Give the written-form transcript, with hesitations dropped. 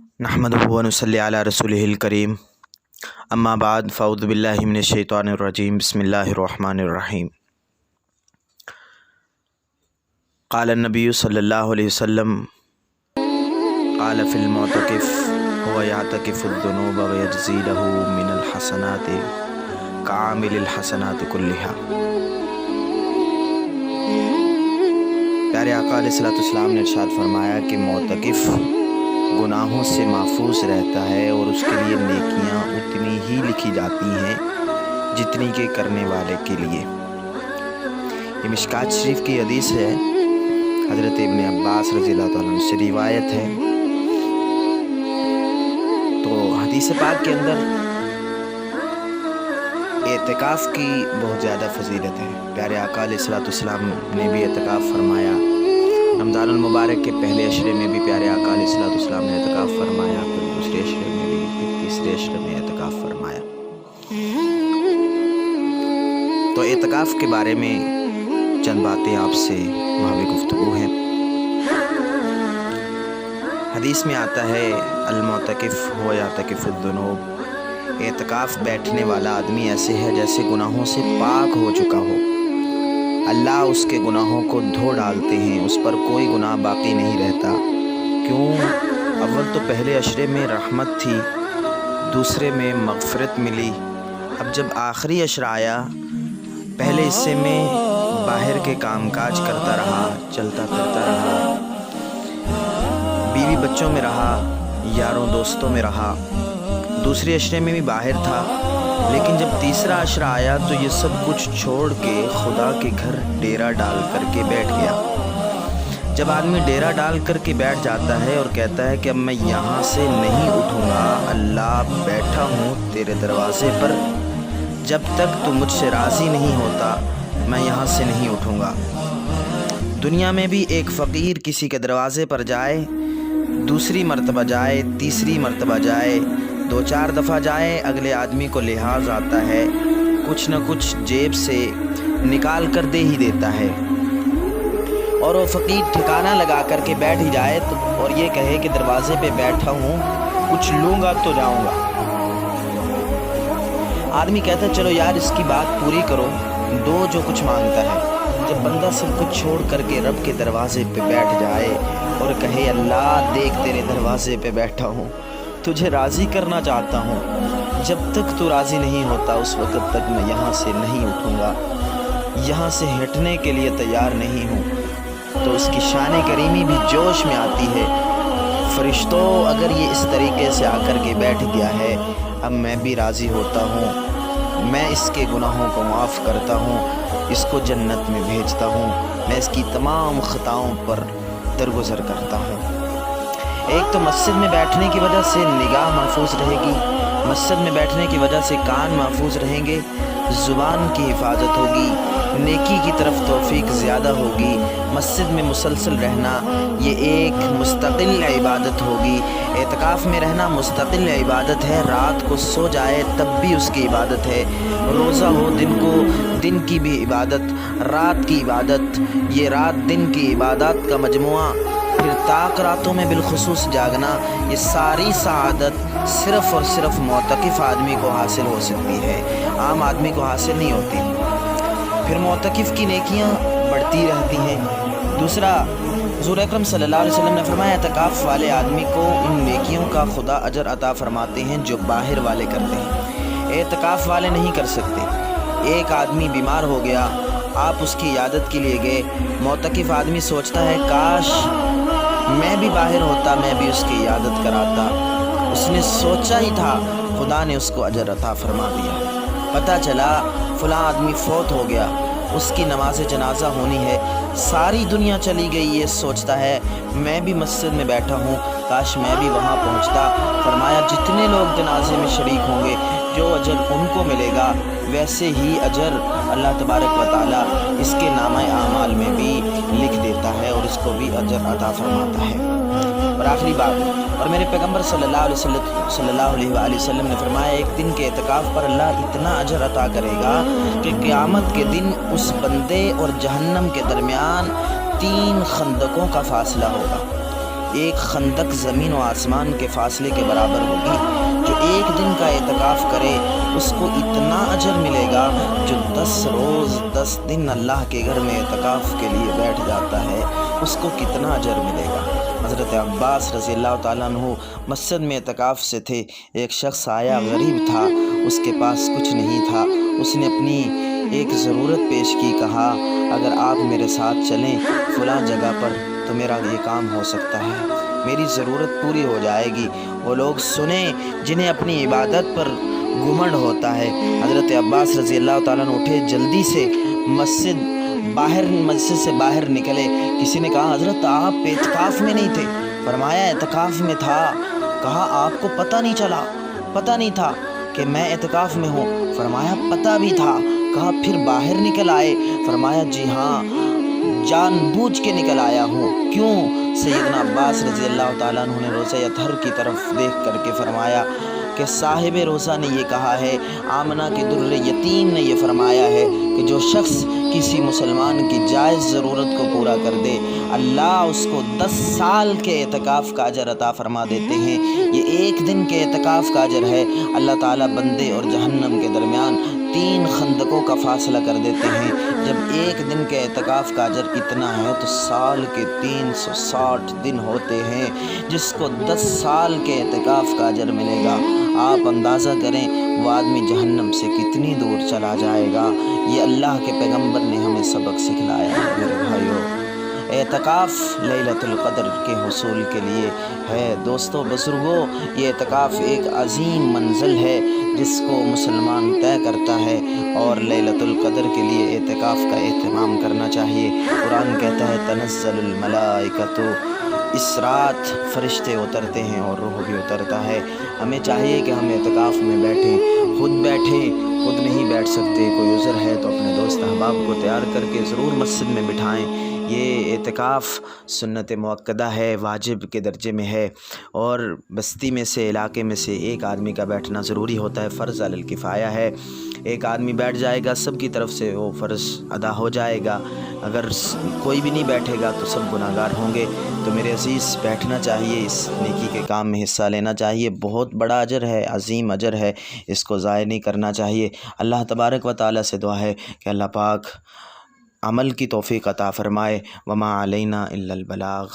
नहमदुहु व नुसल्ली अला रसूलिहिल करीम अम्मा बाद फ़अऊज़ु बिल्लाहि मिनश शैतानिर रजीम बिस्मिल्लाहिर रहमानिर रहीम। क़ाल नबी सल्लल्लाहु अलैहि वसल्लम क़ाल फ़िल मुअतकिफ़ हुवा यअतकिफ़ुद्दुनूब व यजज़ी लहू मिनल हसनाति कामिलिल हसनाति कुल्लिहा। प्यारे आका अलैहिस्सलातु वस्सलाम ने इरशाद फरमाया कि मुअतकिफ़ गुनाहों से महफूज रहता है और उसके लिए नेकियां उतनी ही लिखी जाती हैं जितनी के करने वाले के लिए। ये मिशकात शरीफ की हदीस है, हज़रत इब्न अब्बास रज़ियल्लाहु तआला अन्हु से रिवायत है। तो हदीस पाक के अंदर एतिकाफ़ की बहुत ज़्यादा फजीलत है। प्यारे आका अलैहिस्सलातु वस्सलाम ने भी एतिकाफ़ फरमाया। रमज़ानुल मुबारक के पहले अशरे में भी प्यारे आका अलैहिस्सलातु वस्सलाम ने एतिकाफ़ फरमाया, फिर दूसरे अशरे में भी, फिर तीसरे अशरे में एतिकाफ़ फरमाया। तो एतिकाफ़ के बारे में चंद बातें आपसे मावी गुफ्तगू हैं। हदीस में आता है अल मुअतकिफ़ हुवा यअतकिफ़ुद्दुनूब। एतिकाफ़ बैठने वाला आदमी ऐसे है जैसे गुनाहों से पाक हो चुका हो। अल्लाह उसके गुनाहों को धो डालते हैं, उस पर कोई गुनाह बाकी नहीं रहता। क्यों? अव्वल तो पहले अशरे में रहमत थी, दूसरे में मग़फ़िरत मिली। अब जब आखिरी अशरा आया, पहले हिस्से में बाहर के कामकाज करता रहा, चलता फिरता रहा, बीवी बच्चों में रहा, यारों दोस्तों में रहा। दूसरे अशरे में भी बाहर था, लेकिन जब तीसरा अशरा आया तो ये सब कुछ छोड़ के खुदा के घर डेरा डाल करके बैठ गया। जब आदमी डेरा डाल करके बैठ जाता है और कहता है कि अब मैं यहाँ से नहीं उठूँगा, अल्लाह बैठा हूँ तेरे दरवाज़े पर, जब तक तू मुझसे राज़ी नहीं होता मैं यहाँ से नहीं उठूँगा। दुनिया में भी एक फ़कीर किसी के दरवाज़े पर जाए, दूसरी मर्तबा जाए, तीसरी मर्तबा जाए, 2-4 दफ़ा जाए, अगले आदमी को लिहाज आता है, कुछ न कुछ जेब से निकाल कर दे ही देता है। और वो फ़कीर ठिकाना लगा कर के बैठ ही जाए तो और ये कहे कि दरवाज़े पे बैठा हूँ, कुछ लूँगा तो जाऊँगा। आदमी कहता है चलो यार इसकी बात पूरी करो, दो जो कुछ मांगता है। जब बंदा सब कुछ छोड़ करके रब के दरवाज़े पे बैठ जाए और कहे अल्लाह देख तेरे दरवाज़े पे बैठा हूँ, तुझे राज़ी करना चाहता हूँ, जब तक तू राज़ी नहीं होता उस वक़्त तक मैं यहाँ से नहीं उठूँगा, यहाँ से हटने के लिए तैयार नहीं हूँ। तो उसकी शान करीमी भी जोश में आती है। फ़रिश्तों, अगर ये इस तरीके से आकर के बैठ गया है, अब मैं भी राज़ी होता हूँ, मैं इसके गुनाहों को माफ़ करता हूँ, इसको जन्नत में भेजता हूँ, मैं इसकी तमाम ख़ताओं पर दरगुज़र करता हूँ। एक तो मस्जिद में बैठने की वजह से निगाह महफूज रहेगी, मस्जिद में बैठने की वजह से कान महफूज रहेंगे, ज़ुबान की हिफाजत होगी, नेकी की तरफ तौफ़ीक ज़्यादा होगी। मस्जिद में मुसलसल रहना ये एक मुस्तकिल इबादत होगी। एतिकाफ़ में रहना मुस्तकिल इबादत है। रात को सो जाए तब भी उसकी इबादत है। रोज़ा हो दिन को, दिन की भी इबादत, रात की इबादत, ये रात दिन की इबादत का मजमुआ, फिर ताक रातों में बिलखुसूस जागना, ये सारी सआदत सिर्फ़ और सिर्फ मुअतकिफ़ आदमी को हासिल हो सकती है, आम आदमी को हासिल नहीं होती। फिर मुअतकिफ़ की नेकियां बढ़ती रहती हैं। दूसरा, हुज़ूर अकरम सल्लल्लाहु अलैहि वसल्लम ने फरमाया एतिकाफ़ वाले आदमी को उन नेकियों का खुदा अजर अता फरमाते हैं जो बाहर वाले करते हैं, एतिकाफ़ वाले नहीं कर सकते। एक आदमी बीमार हो गया, आप उसकी इयादत के लिए गए, मुअतकिफ़ आदमी सोचता है काश मैं भी बाहर होता, मैं भी उसकी इयादत कराता। उसने सोचा ही था, खुदा ने उसको अजर अता फरमा दिया। पता चला फ़लाँ आदमी फ़ौत हो गया, उसकी नमाज़ जनाज़ा होनी है, सारी दुनिया चली गई, ये सोचता है मैं भी मस्जिद में बैठा हूँ, काश मैं भी वहाँ पहुँचता। फरमाया जितने लोग जनाजे में शरीक होंगे, जो अजर उनको मिलेगा वैसे ही अजर अल्लाह तबारक व तआला इसके नामे आमाल में भी लिख देता है और इसको भी अजर अता फरमाता है। और आखिरी बात, और मेरे पैगम्बर सल्लल्लाहु अलैहि वसल्लम ने फरमाया एक दिन के एतिकाफ़ पर अल्लाह इतना अजर अता करेगा कि क़यामत के दिन उस बंदे और जहन्नम के दरमियान 3 खंदकों का फासला होगा। ایک خندق زمین و آسمان کے فاصلے کے برابر ہوگی۔ جو ایک دن کا اعتکاف کرے اس کو اتنا اجر ملے گا جو 10 روز 10 دن اللہ کے گھر میں اعتکاف کے لیے بیٹھ جاتا ہے، اس کو کتنا اجر ملے گا۔ حضرت عباس رضی اللہ تعالیٰ عنہ مسجد میں اعتکاف سے تھے، ایک شخص آیا، غریب تھا، اس کے پاس کچھ نہیں تھا، اس نے اپنی ایک ضرورت پیش کی، کہا اگر آپ میرے ساتھ چلیں فلاں جگہ پر تو میرا یہ کام ہو سکتا ہے، میری ضرورت پوری ہو جائے گی۔ وہ لوگ سنیں جنہیں اپنی عبادت پر گھمنڈ ہوتا ہے۔ حضرت عباس رضی اللہ تعالیٰ عنہ اٹھے، جلدی سے مسجد سے باہر نکلے۔ کسی نے کہا حضرت آپ اعتکاف میں نہیں تھے؟ فرمایا اعتکاف میں تھا۔ کہا آپ کو پتہ نہیں چلا؟ پتہ نہیں تھا کہ میں اعتکاف میں ہوں؟ فرمایا پتہ بھی تھا۔ کہا پھر باہر نکل آئے؟ فرمایا جی ہاں، جان بوجھ کے نکل آیا ہوں۔ کیوں؟ سیدنا عباس رضی اللہ تعالیٰ عنہ نے روزہ اطہر کی طرف دیکھ کر کے فرمایا کہ صاحب روزہ نے یہ کہا ہے، آمنہ کے در یتیم نے یہ فرمایا ہے کہ جو شخص کسی مسلمان کی جائز ضرورت کو پورا کر دے اللہ اس کو 10 سال کے اعتکاف کا اجر عطا فرما دیتے ہیں۔ یہ ایک دن کے اعتکاف کا اجر ہے، اللہ تعالیٰ بندے اور جہنم کے درمیان 3 خندقوں کا فاصلہ کر دیتے ہیں۔ جب ایک دن کے اعتکاف کا اجر اتنا ہے تو سال کے 360 دن ہوتے ہیں، جس کو 10 سال کے اعتکاف کا اجر ملے گا۔ آپ اندازہ کریں وہ آدمی جہنم سے کتنی دور چلا جائے گا۔ یہ اللہ کے پیغمبر نے ہمیں سبق سکھلایا ہے میرے بھائیوں۔ اعتکاف لیلۃ القدر کے حصول کے لیے ہے۔ دوستو بزرگوں، یہ اعتکاف ایک عظیم منزل ہے جس کو مسلمان طے کرتا ہے، اور لیلۃ القدر کے لیے اعتکاف کا اہتمام کرنا چاہیے۔ قرآن کہتا ہے تنزل الملائکۃ، اس رات فرشتے اترتے ہیں اور روح بھی اترتا ہے۔ ہمیں چاہیے کہ ہم اعتکاف میں بیٹھیں، خود نہیں بیٹھ سکتے، کوئی عذر ہے تو اپنے دوست احباب کو تیار کر کے ضرور مسجد میں بٹھائیں۔ یہ اعتکاف سنت مؤکدہ ہے، واجب کے درجے میں ہے، اور بستی میں سے، علاقے میں سے ایک آدمی کا بیٹھنا ضروری ہوتا ہے، فرض علی الکفایہ ہے۔ ایک آدمی بیٹھ جائے گا سب کی طرف سے وہ فرض ادا ہو جائے گا، اگر کوئی بھی نہیں بیٹھے گا تو سب گناہگار ہوں گے۔ تو میرے عزیز بیٹھنا چاہیے، اس نیکی کے کام میں حصہ لینا چاہیے، بہت بڑا اجر ہے، عظیم اجر ہے، اس کو ضائع نہیں کرنا چاہیے۔ اللہ تبارک و تعالیٰ سے دعا ہے کہ اللہ پاک عمل کی توفیق عطا فرمائے۔ وما علینا الا البلاغ۔